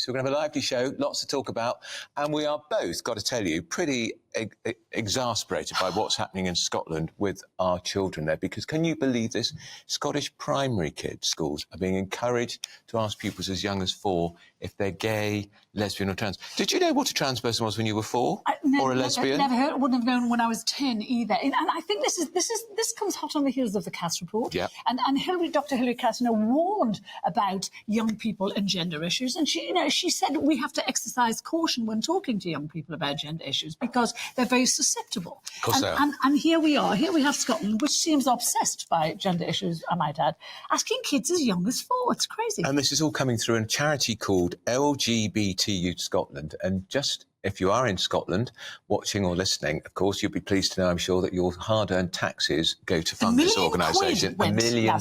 So we're going to have a lively show, lots to talk about, and we are both, got to tell you, pretty exasperated by what's happening in Scotland with our children there, because can you believe this? Scottish primary schools are being encouraged to ask pupils as young as 4 if they're gay, lesbian or trans. Did you know what a trans person was when you were 4? Or a lesbian? Never heard, wouldn't have known when I was 10 either. And I think this comes hot on the heels of the Cass report. Yeah. And Dr. Hilary Cass, warned about young people and gender issues. And she said we have to exercise caution when talking to young people about gender issues because they're very susceptible. Of course they are. And here we are. Here we have Scotland, which seems obsessed by gender issues, I might add, asking kids as young as 4. It's crazy. And this is all coming through a charity called LGBT Youth Scotland. And just if you are in Scotland, watching or listening, of course, you'll be pleased to know, I'm sure, that your hard-earned taxes go to fund this organisation. £1 million.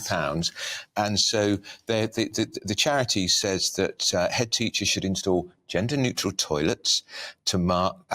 And so the charity says that head teachers should install gender-neutral toilets to mark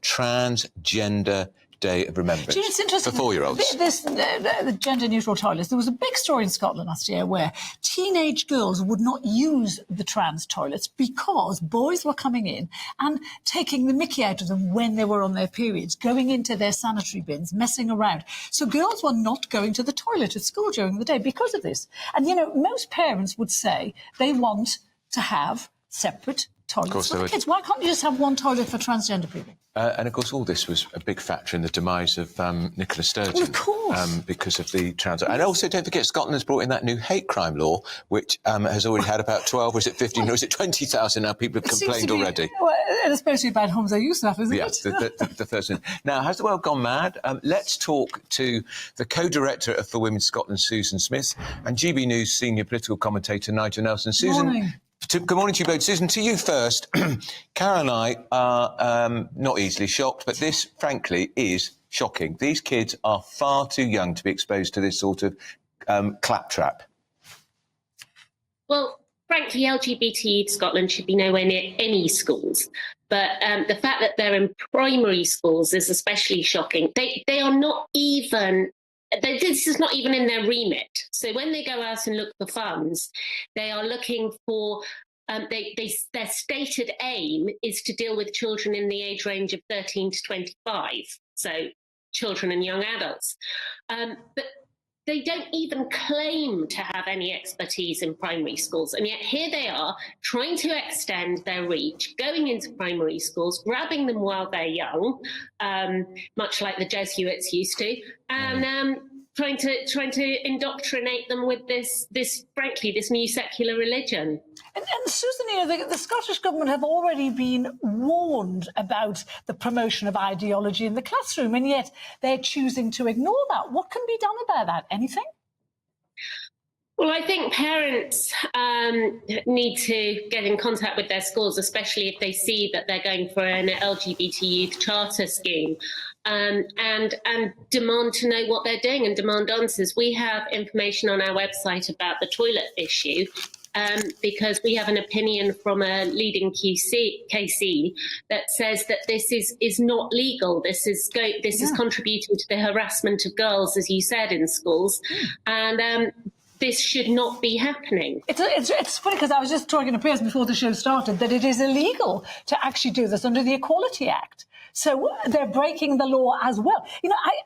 Transgender Day of Remembrance it's interesting. for 4-year-olds. The gender-neutral toilets. There was a big story in Scotland last year where teenage girls would not use the trans toilets because boys were coming in and taking the mickey out of them when they were on their periods, going into their sanitary bins, messing around. So girls were not going to the toilet at school during the day because of this. And, most parents would say they want to have separate toilets for the kids. Why can't you just have one toilet for transgender people? And of course, all this was a big factor in the demise of Nicola Sturgeon. Well, of course. Because of the trans. And also, don't forget, Scotland has brought in that new hate crime law, which has already had about 12, or is it 15, or is it 20,000 now? People have complained already. Well, especially about homosexual, isn't it? Yeah, the first one. Now, has the world gone mad? Let's talk to the co-director of For Women Scotland, Susan Smith, and GB News senior political commentator Nigel Nelson. Susan. Morning. Good morning to you both. Susan, to you first. Karen and I are not easily shocked, but this, frankly, is shocking. These kids are far too young to be exposed to this sort of claptrap. Well, frankly, LGBT Youth Scotland should be nowhere near any schools. But the fact that they're in primary schools is especially shocking. They are not even... This is not even in their remit. So when they go out and look for funds, they are looking for, their stated aim is to deal with children in the age range of 13 to 25, so children and young adults. But they don't even claim to have any expertise in primary schools. And yet here they are trying to extend their reach, going into primary schools, grabbing them while they're young, much like the Jesuits used to, and trying to indoctrinate them with this new secular religion. And Susan, the Scottish Government have already been warned about the promotion of ideology in the classroom, and yet they're choosing to ignore that. What can be done about that? Anything? Well, I think parents need to get in contact with their schools, especially if they see that they're going for an LGBT youth charter scheme, and demand to know what they're doing and demand answers. We have information on our website about the toilet issue, because we have an opinion from a leading KC that says that this is not legal. This is contributing to the harassment of girls, as you said, in schools, and this should not be happening. It's funny because I was just talking to peers before the show started that it is illegal to actually do this under the Equality Act. So they're breaking the law as well.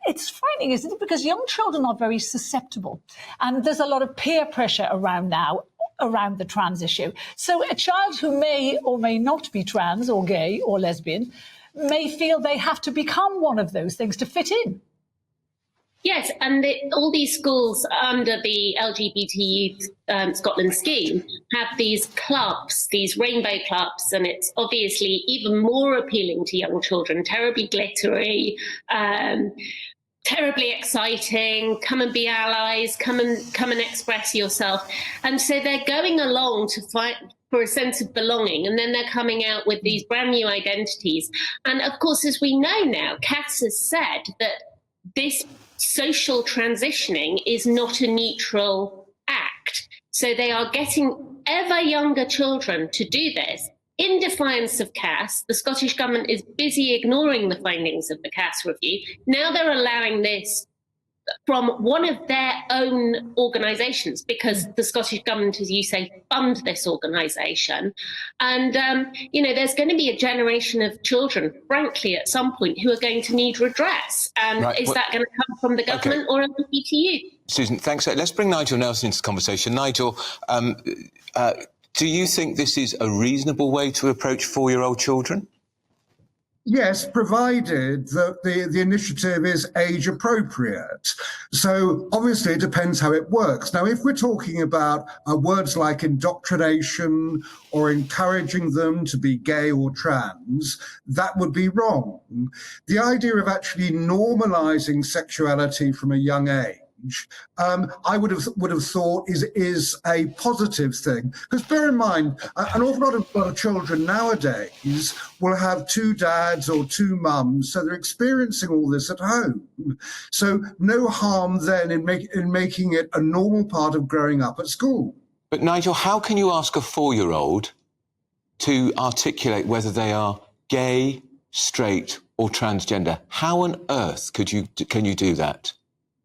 It's frightening, isn't it? Because young children are very susceptible, and there's a lot of peer pressure around the trans issue. So a child who may or may not be trans or gay or lesbian may feel they have to become one of those things to fit in. Yes, and all these schools under the LGBT Youth Scotland scheme have these clubs, these rainbow clubs, and it's obviously even more appealing to young children, terribly glittery, terribly exciting, come and be allies, come and express yourself. And so they're going along to fight for a sense of belonging, and then they're coming out with these brand new identities. And of course, as we know now, Cass has said that this social transitioning is not a neutral act. So they are getting ever younger children to do this. In defiance of Cass, the Scottish Government is busy ignoring the findings of the Cass review. Now they're allowing this from one of their own organisations, because the Scottish Government, as you say, fund this organisation. And, there's going to be a generation of children, frankly, at some point, who are going to need redress. And is that going to come from the government or LGBTU? Susan, thanks. Let's bring Nigel Nelson into the conversation. Nigel, do you think this is a reasonable way to approach 4-year-old children? Yes, provided that the initiative is age appropriate. So obviously it depends how it works. Now, if we're talking about words like indoctrination or encouraging them to be gay or trans, that would be wrong. The idea of actually normalizing sexuality from a young age, I would have thought is a positive thing. Because bear in mind, an awful lot of children nowadays will have 2 dads or 2 mums, so they're experiencing all this at home. So no harm then in making it a normal part of growing up at school. But Nigel, how can you ask a 4-year-old to articulate whether they are gay, straight, or transgender? How on earth can you do that?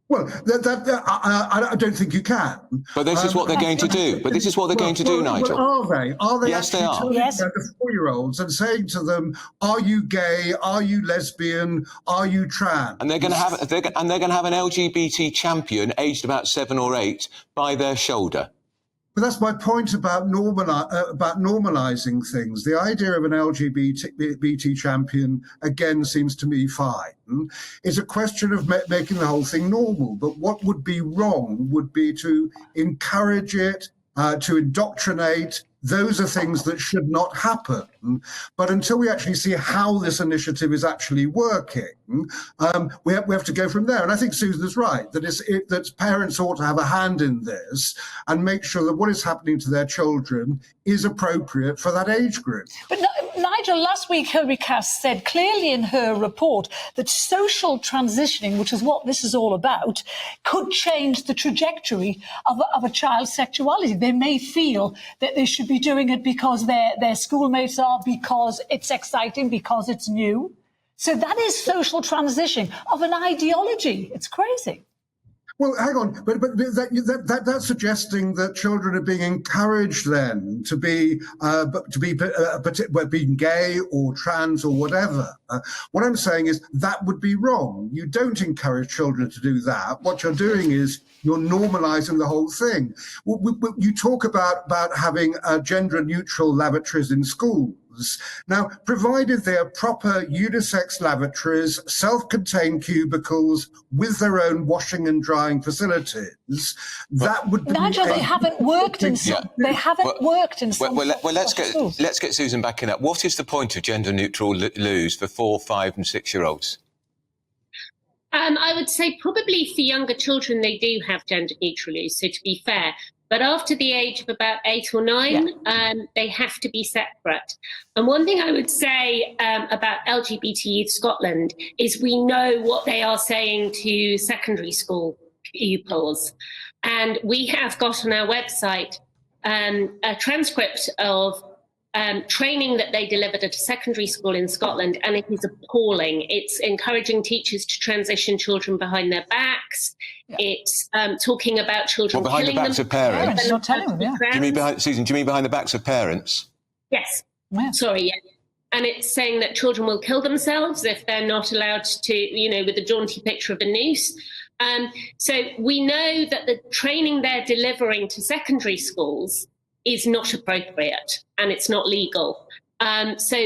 Well, I don't think you can. But this is what they're going to do. But this is what they're going to do, Nigel. Are they? Are they yes, actually they are. telling the 4-year-olds and saying to them, "Are you gay? Are you lesbian? Are you trans?" And they're going to have an LGBT champion aged about 7 or 8 by their shoulder. But that's my point about normalizing things. The idea of an LGBT champion, again, seems to me fine. It's a question of making the whole thing normal. But what would be wrong would be to encourage it, to indoctrinate. Those are things that should not happen. But until we actually see how this initiative is actually working, we have to go from there. And I think Susan's right, that parents ought to have a hand in this and make sure that what is happening to their children is appropriate for that age group. But Nigel, last week Hilary Cass said clearly in her report that social transitioning, which is what this is all about, could change the trajectory of a child's sexuality. They may feel that they should be doing it because their schoolmates are, because it's exciting, because it's new. So that is social transitioning of an ideology. It's crazy. Well, hang on, but that's suggesting that children are being encouraged then to be being gay or trans or whatever. What I'm saying is that would be wrong. You don't encourage children to do that. What you're doing is you're normalizing the whole thing. You talk about having gender-neutral lavatories in schools. Now, provided they are proper unisex lavatories, self-contained cubicles with their own washing and drying facilities, that would be... Nigel, they haven't worked in some. They haven't worked in some. Well, let's get Susan back in that. What is the point of gender-neutral loos for 4, 5 and 6-year-olds? I would say probably for younger children, they do have gender-neutral loos, so to be fair. But after the age of about 8 or 9, they have to be separate. And one thing I would say about LGBT Youth Scotland is we know what they are saying to secondary school pupils. And we have got on our website a transcript of training that they delivered at a secondary school in Scotland, and it is appalling. It's encouraging teachers to transition children behind their backs. Yeah. It's talking about children behind the backs of parents. Not telling them, yeah. Do you mean Susan? Do you mean behind the backs of parents? Yes. Yeah. Sorry. Yeah. And it's saying that children will kill themselves if they're not allowed to, with a jaunty picture of a noose. So we know that the training they're delivering to secondary schools is not appropriate and it's not legal. So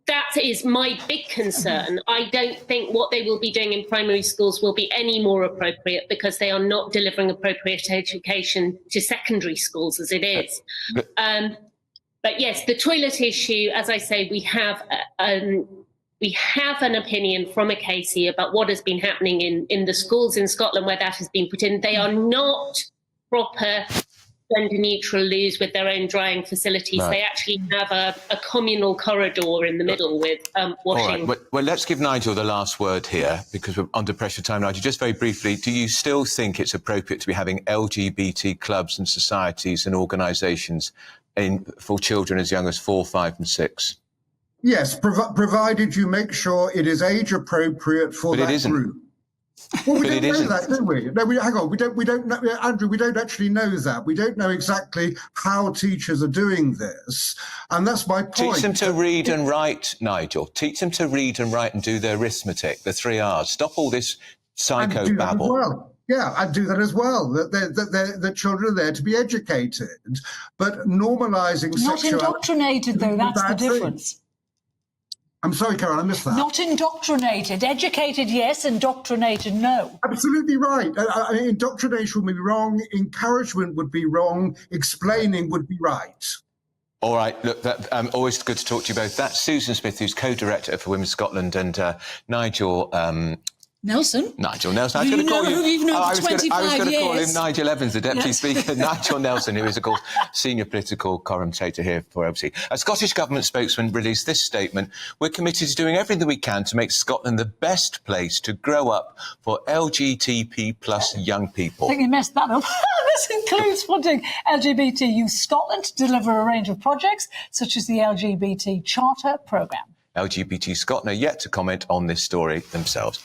that is my big concern. I don't think what they will be doing in primary schools will be any more appropriate because they are not delivering appropriate education to secondary schools as it is. But yes, the toilet issue, as I say, we have an opinion from a Casey about what has been happening in the schools in Scotland where that has been put in. They are not proper gender-neutral loos with their own drying facilities. No. They actually have a communal corridor in the middle with washing. All right. Well, let's give Nigel the last word here because we're under pressure time. Nigel, just very briefly, do you still think it's appropriate to be having LGBT clubs and societies and organisations for children as young as 4, 5 and 6? Yes, provided you make sure it is age appropriate for that group. Well, we But don't it know isn't. that, do we? No, hang on. We don't know, Andrew. We don't actually know that. We don't know exactly how teachers are doing this, and that's my point. Teach them to read and write, Nigel. Teach them to read and write and do their arithmetic, the 3 R's. Stop all this psycho and do that as babble. well. Yeah, I'd do that as well. That children are there to be educated, but normalising Not sexuality. indoctrinated, though. That's the difference. I'm sorry, Karen, I missed that. Not indoctrinated. Educated, yes. Indoctrinated, no. Absolutely right. Indoctrination would be wrong. Encouragement would be wrong. Explaining would be right. All right, look, always good to talk to you both. That's Susan Smith, who's co-director for Women's Scotland, and Nigel... Nelson. Nigel Nelson. I was going to call you. You've known for 25 I was going to call him years. Nigel Evans, the Deputy Speaker. Nigel Nelson, who is, of course, senior political commentator here for LBC. A Scottish Government spokesman released this statement. We're committed to doing everything that we can to make Scotland the best place to grow up for LGBT plus young people. I think you messed that up. This includes funding LGBT Youth Scotland to deliver a range of projects, such as the LGBT Charter programme. LGBT Scotland are yet to comment on this story themselves.